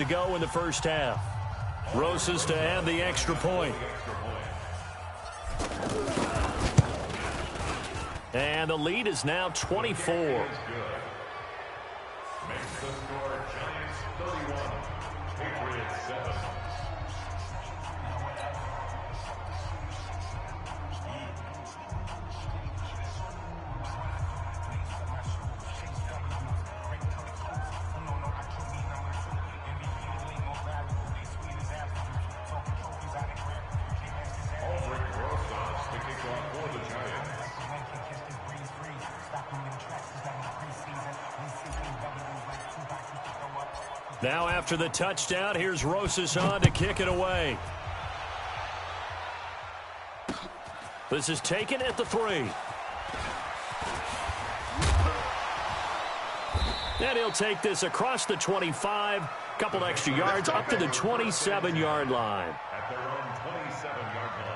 to go in the first half. Rosas to add the extra point. And the lead is now 24. Makes the score Giants 31, Patriots 7. Now after the touchdown, here's Rosas on to kick it away. This is taken at the 3. And he'll take this across the 25, couple extra yards up to the 27-yard line. At their own 27-yard line.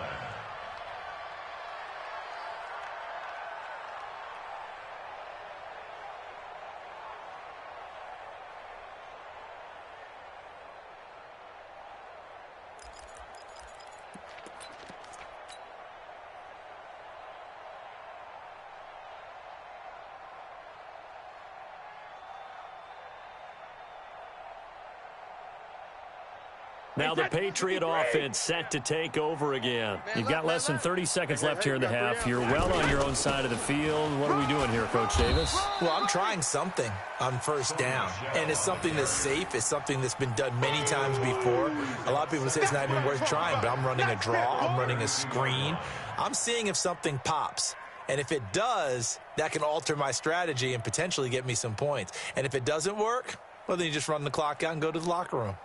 Now the Patriot offense set to take over again. You've got less than 30 seconds left here in the half. You're well on your own side of the field. What are we doing here, Coach Davis? Well, I'm trying something on first down, and it's something that's safe. It's something that's been done many times before. A lot of people say it's not even worth trying, but I'm running a draw. I'm running a screen. I'm seeing if something pops. And if it does, that can alter my strategy and potentially get me some points. And if it doesn't work, well, then you just run the clock out and go to the locker room.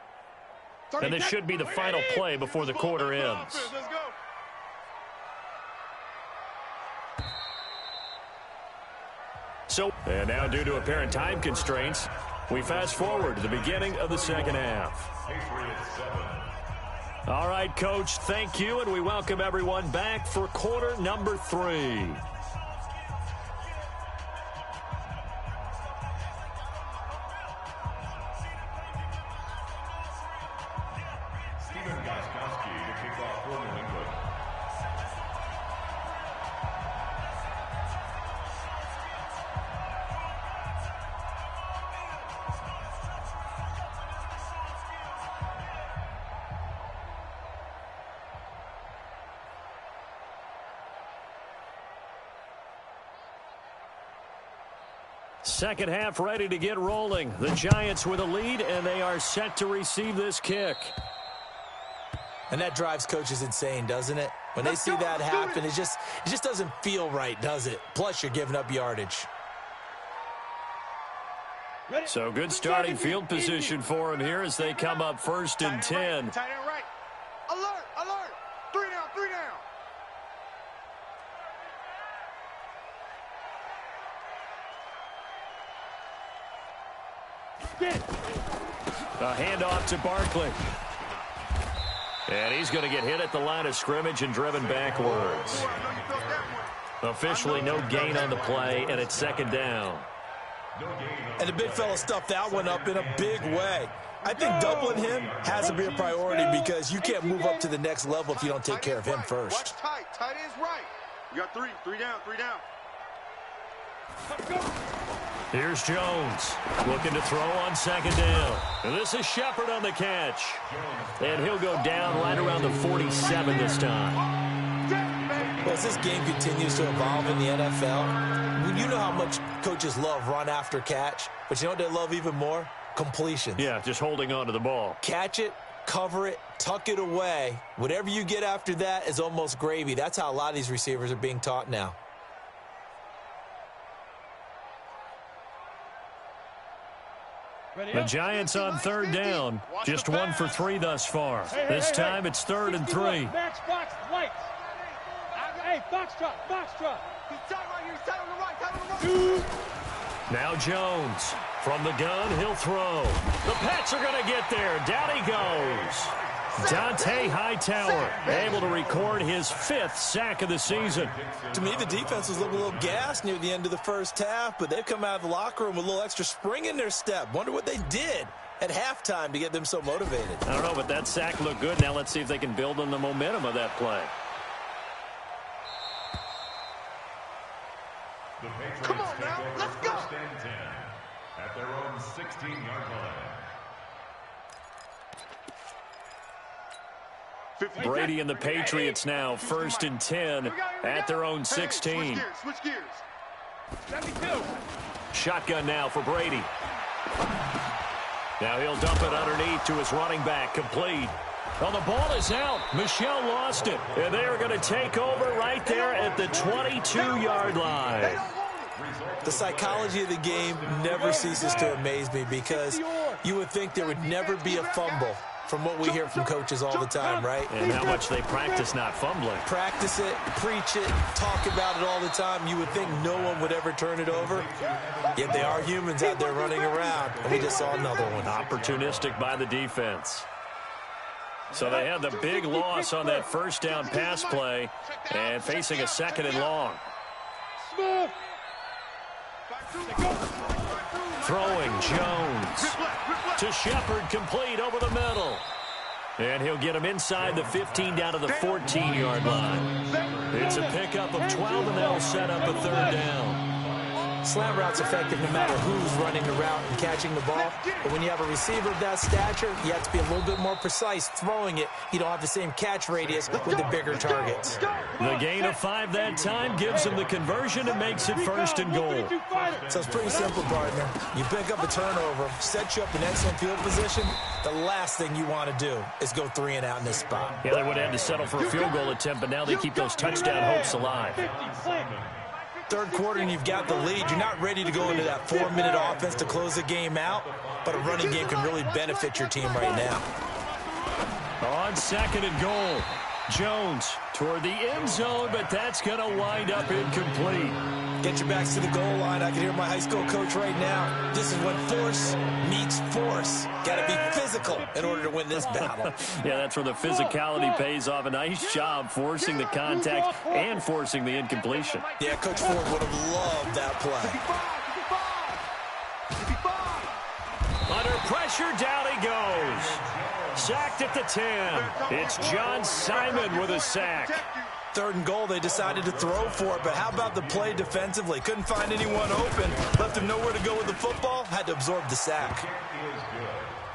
And this should be the final play before the quarter ends. And now due to apparent time constraints, we fast forward to the beginning of the second half. All right, Coach, thank you, and we welcome everyone back for quarter number 3. Second half ready to get rolling. The Giants with a lead, and they are set to receive this kick. And that drives coaches insane, doesn't it? When they see that happen, it just doesn't feel right, does it? Plus, you're giving up yardage. So good starting field position for them here as they come up first and 10. Tight end right. Alert, alert. 3 down, 3 down. A handoff to Barkley. And he's going to get hit at the line of scrimmage and driven backwards. Officially no gain on the play, and it's second down. And the big fella stuffed that one up in a big way. I think doubling him has to be a priority because you can't move up to the next level if you don't take care of him first. Watch tight. Tight end's right. We got 3 down, 3 down. Here's Jones looking to throw on second down. And this is Shepard on the catch. And he'll go down right around the 47 this time. Well, as this game continues to evolve in the NFL, you know how much coaches love run after catch, but you know what they love even more? Completions. Yeah, just holding on to the ball. Catch it, cover it, tuck it away. Whatever you get after that is almost gravy. That's how a lot of these receivers are being taught now. The Giants on third down. Just 1 for 3 thus far. This time it's 3rd and 3. Match box, lights. Hey, box truck. He's tight right here. He's tight on the right. Tight on the right. Now Jones. From the gun, he'll throw. The Pats are going to get there. Down he goes. Dante Hightower able to record his 5th sack of the season. To me, the defense was looking a little gassed near the end of the first half, but they've come out of the locker room with a little extra spring in their step. Wonder what they did. at halftime to get them so motivated? I don't know, but that sack looked good. Now let's see if they can build on the momentum of that play. The Patriots Come on now, take over let's go. 1st and 10 at their own 16-yard line. Brady and the Patriots now 1st and 10 at their own 16. Switch gears. 72. Shotgun now for Brady. Now he'll dump it underneath to his running back, complete. Well, the ball is out. Michel lost it. And they are going to take over right there at the 22-yard line. The psychology of the game never ceases to amaze me because you would think there would never be a fumble from what we hear from coaches all the time, right? And how much they practice not fumbling. Practice it, preach it, talk about it all the time. You would think no one would ever turn it over. Yet they are humans out there running around. And we just saw another one. Opportunistic by the defense. So they had the big loss on that first down pass play and facing a 2nd and long. Smith. Throwing Jones to Shepard, complete over the middle. And he'll get him inside the 15 down to the 14-yard line. It's a pickup of 12, and that'll set up a 3rd down. Slant route's effective no matter who's running the route and catching the ball. But when you have a receiver of that stature, you have to be a little bit more precise throwing it. You don't have the same catch radius with the bigger targets. The gain of 5 that time gives him the conversion and makes it 1st and goal. So it's pretty simple, partner. You pick up a turnover, set you up in excellent field position. The last thing you want to do is go 3 and out in this spot. Yeah, they would have had to settle for a field goal attempt, but now they keep those touchdown hopes alive. 3rd quarter and you've got the lead. You're not ready to go into that 4-minute offense to close the game out, but a running game can really benefit your team right now. On 2nd and goal, Jones toward the end zone, but that's going to wind up incomplete. Get your backs to the goal line. I can hear my high school coach right now. This is when force meets force. Got to be physical in order to win this battle. Yeah, that's where the physicality pays off. A nice job forcing the contact and forcing the incompletion. Yeah, Coach Ford would have loved that play. Under pressure, down he goes. Sacked at the 10. It's John Simon with a sack. 3rd and goal, they decided to throw for it, but how about the play defensively? Couldn't find anyone open, left him nowhere to go with the football, had to absorb the sack.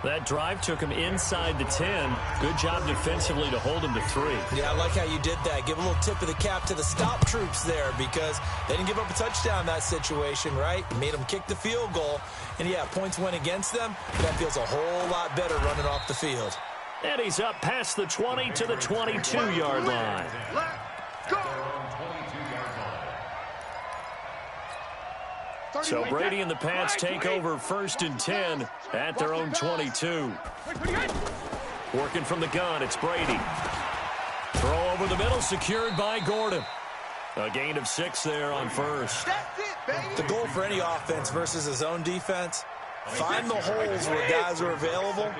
That drive took him inside the 10. Good job defensively to hold him to 3. Yeah, I like how you did that. Give a little tip of the cap to the stop troops there because they didn't give up a touchdown in that situation, right? Made them kick the field goal, and yeah, points went against them. That feels a whole lot better running off the field. And he's up past the 20 to the 22-yard line. So Brady and the Pats take over 1st and 10 at their own 22. Working from the gun, it's Brady. Throw over the middle, secured by Gordon. A gain of 6 there on 1st. The goal for any offense versus his own defense, find the holes where guys are available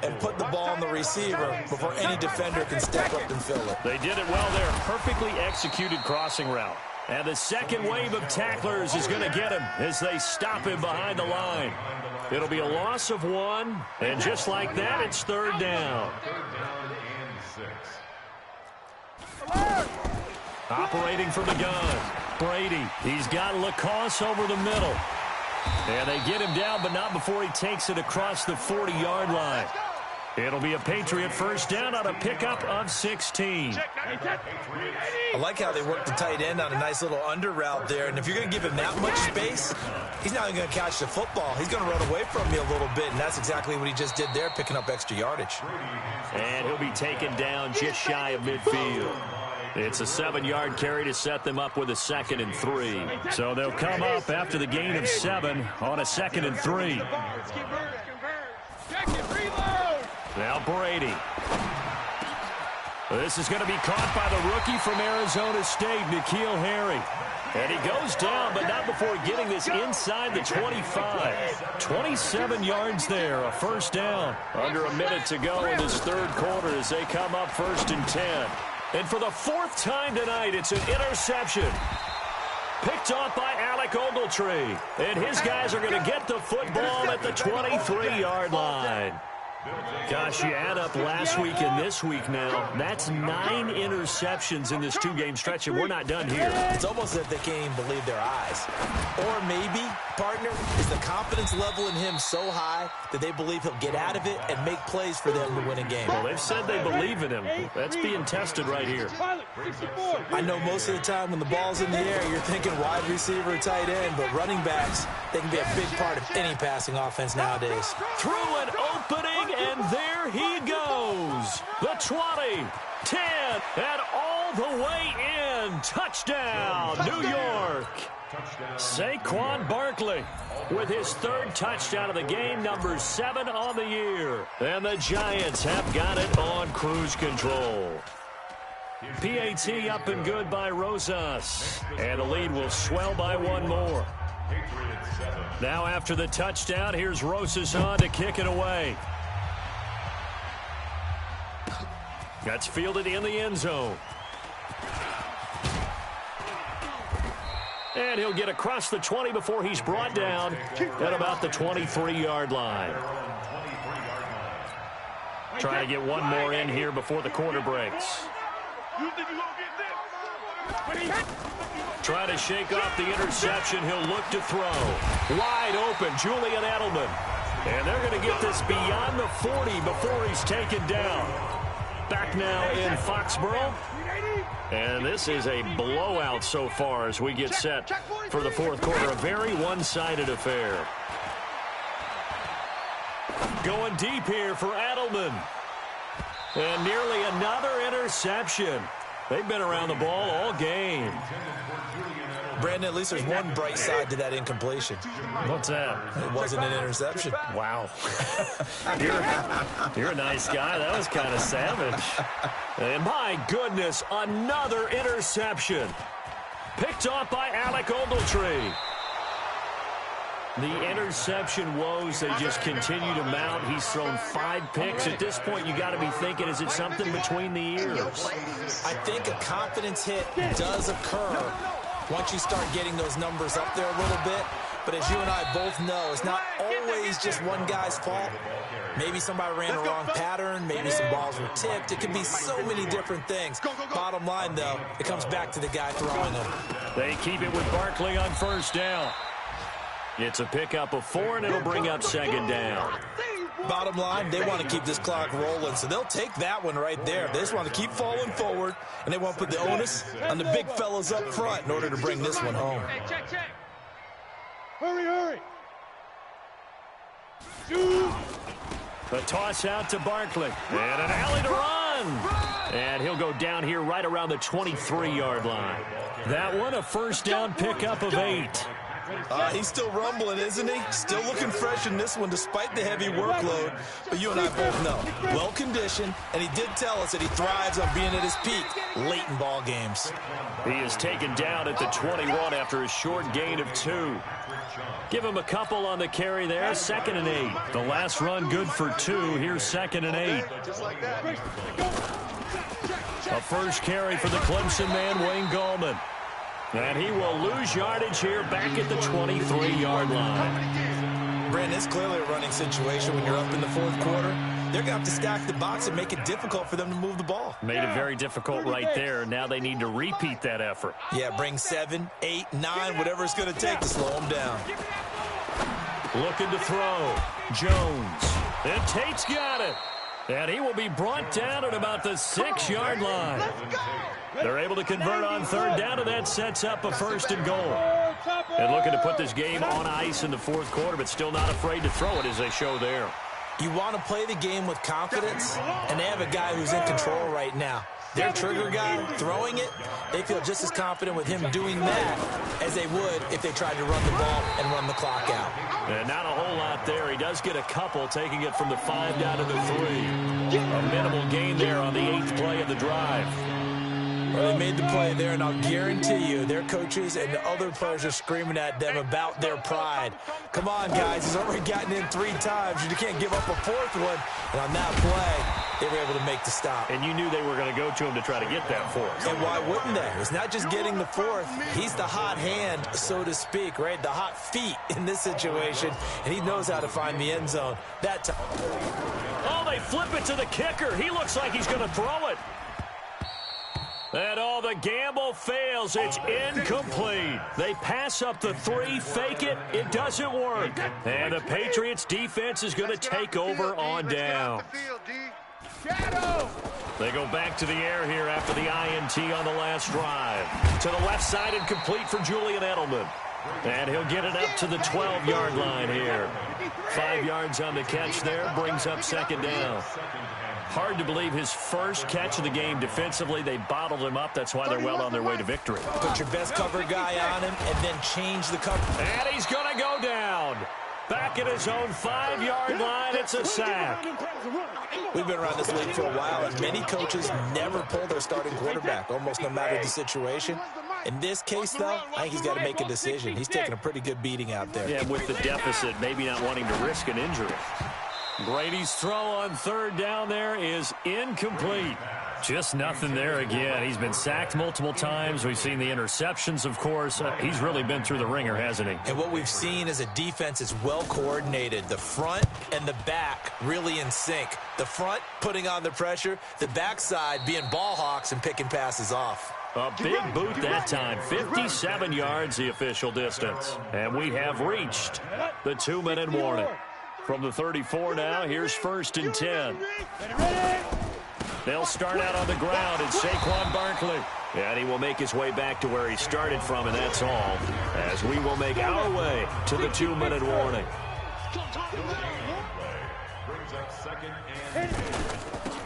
and put the ball on the receiver before any defender can step up and fill it. They did it well there. Perfectly executed crossing route. And the second wave of tacklers is going to get him as they stop him behind the line. It'll be a loss of 1, and just like that, it's 3rd down. Operating from the gun, Brady. He's got Lacoste over the middle. And they get him down, but not before he takes it across the 40-yard line. It'll be a Patriot 1st down on a pickup of 16. I like how they work the tight end on a nice little under route there. And if you're going to give him that much space, he's not even going to catch the football. He's going to run away from you a little bit, and that's exactly what he just did there, picking up extra yardage. And he'll be taken down just shy of midfield. It's a 7-yard carry to set them up with a 2nd and 3. So they'll come up after the gain of 7 on a 2nd and 3. Now Brady. This is going to be caught by the rookie from Arizona State, N'Keal Harry. And he goes down, but not before getting this inside the 25. 27 yards there, a 1st down. Under a minute to go in this 3rd quarter as they come up 1st and 10. And for the 4th time tonight, it's an interception. Picked off by Alec Ogletree. And his guys are going to get the football at the 23-yard line. Gosh, you add up last week and this week now. That's 9 interceptions in this 2-game stretch, and we're not done here. It's almost as if they can't even believe their eyes. Or maybe, partner, is the confidence level in him so high that they believe he'll get out of it and make plays for them to win a game. Well, they've said they believe in him. That's being tested right here. I know most of the time when the ball's in the air, you're thinking wide receiver or tight end, but running backs, they can be a big part of any passing offense nowadays. Through an opening, and there he goes. The 20, 10, and all the way in. Touchdown, New York. Saquon Barkley with his 3rd touchdown of the game, number 7 on the year. And the Giants have got it on cruise control. PAT up and good by Rosas. And the lead will swell by 1 more. Now after the touchdown, here's Rosas on to kick it away. That's fielded in the end zone. And he'll get across the 20 before he's brought down at about the 23-yard line. Trying to get one more in here before the quarter breaks. Trying to shake off the interception. He'll look to throw. Wide open, Julian Edelman. And they're going to get this beyond the 40 before he's taken down. Back now in Foxborough. And this is a blowout so far as we get set for the 4th quarter. A very one-sided affair. Going deep here for Edelman. And nearly another interception. They've been around the ball all game. Brandon, at least there's one bright side to that incompletion. What's that? It wasn't an interception. Wow. You're a nice guy. That was kind of savage. And my goodness, another interception. Picked off by Alec Ogletree. The interception woes, they just continue to mount. He's thrown 5 picks. At this point, you got to be thinking, is it something between the ears? I think a confidence hit does occur once you start getting those numbers up there a little bit. But as you and I both know, it's not always just one guy's fault. Maybe somebody ran a wrong pattern. Maybe some balls were tipped. It could be so many different things. Bottom line, though, it comes back to the guy throwing them. They keep it with Barkley on 1st down. It's a pickup of 4, and it'll bring up 2nd down. Bottom line, they want to keep this clock rolling, so they'll take that one right there. They just want to keep falling forward, and they want to put the onus on the big fellas up front in order to bring this one home. Hey, check. Hurry. The toss out to Barkley. And an alley to run. And he'll go down here right around the 23-yard line. That one, a 1st down pickup of 8. He's still rumbling, isn't he? Still looking fresh in this one despite the heavy workload. But you and I both know, well-conditioned, and he did tell us that he thrives on being at his peak late in ball games. He is taken down at the 21 after a short gain of 2. Give him a couple on the carry there. 2nd and 8. The last run good for 2. Here's 2nd and 8. A first carry for the Clemson man, Wayne Gallman. And he will lose yardage here back at the 23-yard line. Brandon, it's clearly a running situation when you're up in the 4th quarter. They're going to have to stack the box and make it difficult for them to move the ball. Made it very difficult right there. Now they need to repeat that effort. Yeah, bring 7, 8, 9, whatever it's going to take to slow them down. Looking to throw. Jones. And Tate's got it. And he will be brought down at about the 6-yard line. They're able to convert on 3rd down, and that sets up a 1st and goal. And looking to put this game on ice in the 4th quarter, but still not afraid to throw it as they show there. You want to play the game with confidence, and they have a guy who's in control right now. Their trigger guy throwing it, they feel just as confident with him doing that as they would if they tried to run the ball and run the clock out. And not a whole lot there. He does get a couple, taking it from the 5 down to the 3. A minimal gain there on the 8th play of the drive. Well, they made the play there, and I'll guarantee you their coaches and the other players are screaming at them about their pride. Come on, guys. He's already gotten in 3 times. You can't give up a 4th one. And on that play, they were able to make the stop. And you knew they were going to go to him to try to get that fourth. And why wouldn't they? It's not just getting the fourth. He's the hot hand, so to speak, right? The hot feet in this situation, and he knows how to find the end zone. That time. Oh, they flip it to the kicker. He looks like he's going to throw it. And all the gamble fails. It's incomplete. They pass up the 3, fake it. It doesn't work. And the Patriots defense is going to take over on down. They go back to the air here after the INT on the last drive. To the left side and complete for Julian Edelman. And he'll get it up to the 12-yard line here. 5 yards on the catch there, brings up second down. Hard to believe his first catch of the game defensively. They bottled him up. That's why they're well on their way to victory. Put your best cover guy on him and then change the cover. And he's going to go down. Back at his own 5-yard line, it's a sack. We've been around this league for a while, and many coaches never pull their starting quarterback, almost no matter the situation. In this case, though, I think he's got to make a decision. He's taking a pretty good beating out there. Yeah, with the deficit, maybe not wanting to risk an injury. Brady's throw on third down there is incomplete. Just nothing there again. He's been sacked multiple times. We've seen the interceptions, of course. He's really been through the ringer, hasn't he? And what we've seen is a defense is well coordinated. The front and the back really in sync. The front putting on the pressure, the backside being ball hawks and picking passes off. A big boot that time. 57 yards the official distance. And we have reached the 2-minute warning. From the 34 now, here's 1st and 10. They'll start out on the ground, and Saquon Barkley. And he will make his way back to where he started from, and that's all, as we will make our way to the 2-minute warning.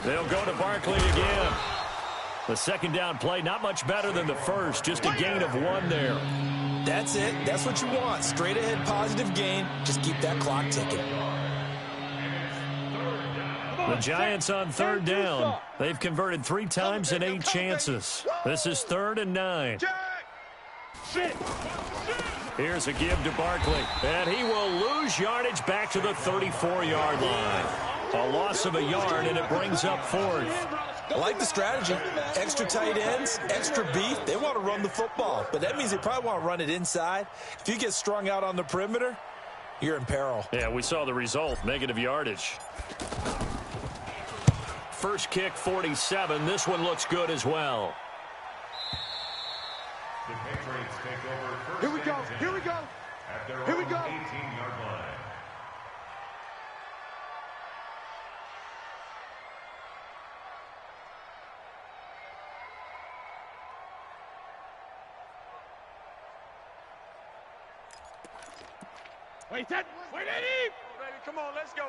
They'll go to Barkley again. The second down play, not much better than the first, just a gain of 1 there. That's it. That's what you want. Straight ahead positive gain. Just keep that clock ticking. The Giants on third down. They've converted 3 times in 8 chances. This is 3rd and 9. Here's a give to Barkley. And he will lose yardage back to the 34-yard line. A loss of a yard, and it brings up 4th. I like the strategy. Extra tight ends, extra beef. They want to run the football, but that means they probably want to run it inside. If you get strung out on the perimeter, you're in peril. Yeah, we saw the result, negative yardage. First kick, 47. This one looks good as well. The Patriots take over first. Here we go. Here we go. At their Here we own go. 18-yard line. Wait, Eddie! Come on, let's go.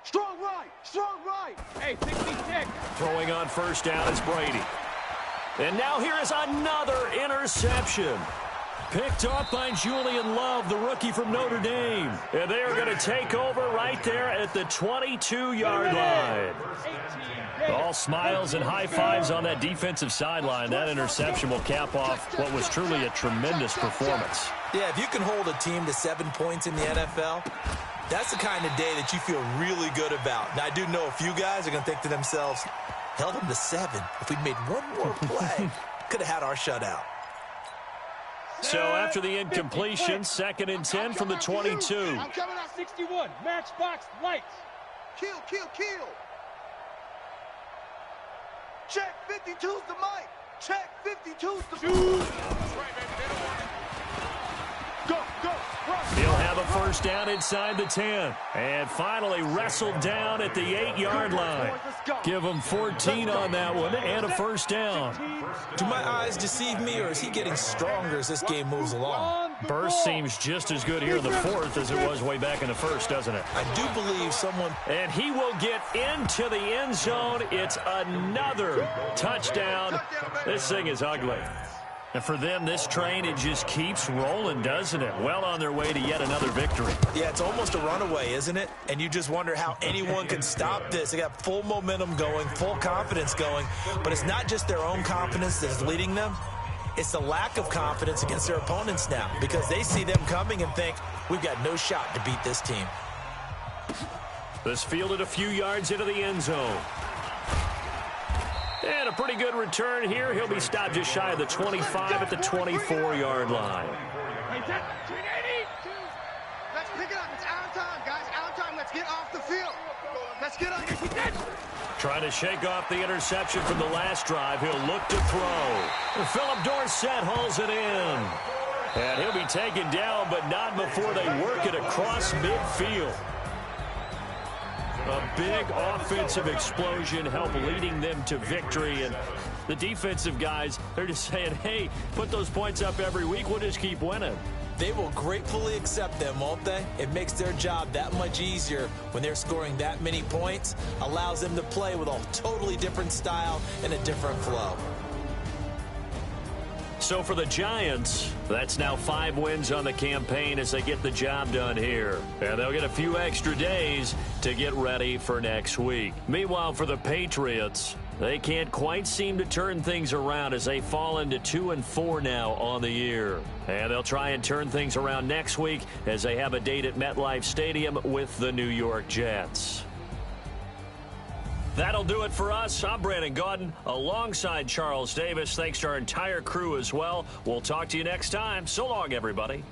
Strong right. Strong right. Hey, 66. Throwing on first down is Brady. And now here is another interception. Picked up by Julian Love, the rookie from Notre Dame. And they are going to take over right there at the 22-yard line. All smiles and high fives on that defensive sideline. That interception will cap off what was truly a tremendous performance. Yeah, if you can hold a team to 7 points in the NFL, that's the kind of day that you feel really good about. Now, I do know a few guys are going to think to themselves, held them to 7. If we'd made one more play, could have had our shutout. So after the incompletion, 2nd and 10 from the 22. I'm coming out 61. Matchbox lights. Kill. Check 52's the mic. Check 52's the mic. Go. He'll have a first down inside the 10. And finally wrestled down at the 8-yard line. Give him 14 on that one and a first down. Do my eyes deceive me, or is he getting stronger as this game moves along? Burst seems just as good here in the 4th as it was way back in the 1st, doesn't it? I do believe someone... And he will get into the end zone. It's another touchdown. This thing is ugly. And for them, this train, it just keeps rolling, doesn't it? Well on their way to yet another victory. Yeah, it's almost a runaway, isn't it? And you just wonder how anyone can stop this. They got full momentum going, full confidence going. But it's not just their own confidence that's leading them. It's the lack of confidence against their opponents now, because they see them coming and think, we've got no shot to beat this team. This fielded a few yards into the end zone. And a pretty good return here. He'll be stopped just shy of the 25 at the 24-yard line. Let's pick it up. It's out time, guys. Out time. Let's get off the field. Let's get on. Trying to shake off the interception from the last drive. He'll look to throw. Philip Dorsett hauls it in. And he'll be taken down, but not before they work it across midfield. A big offensive explosion helped leading them to victory. And the defensive guys, they're just saying, hey, put those points up every week. We'll just keep winning. They will gratefully accept them, won't they? It makes their job that much easier when they're scoring that many points. Allows them to play with a totally different style and a different flow. So for the Giants, that's now 5 wins on the campaign as they get the job done here. And they'll get a few extra days to get ready for next week. Meanwhile, for the Patriots, they can't quite seem to turn things around as they fall into 2-4 now on the year. And they'll try and turn things around next week as they have a date at MetLife Stadium with the New York Jets. That'll do it for us. I'm Brandon Gaudin alongside Charles Davis. Thanks to our entire crew as well. We'll talk to you next time. So long, everybody.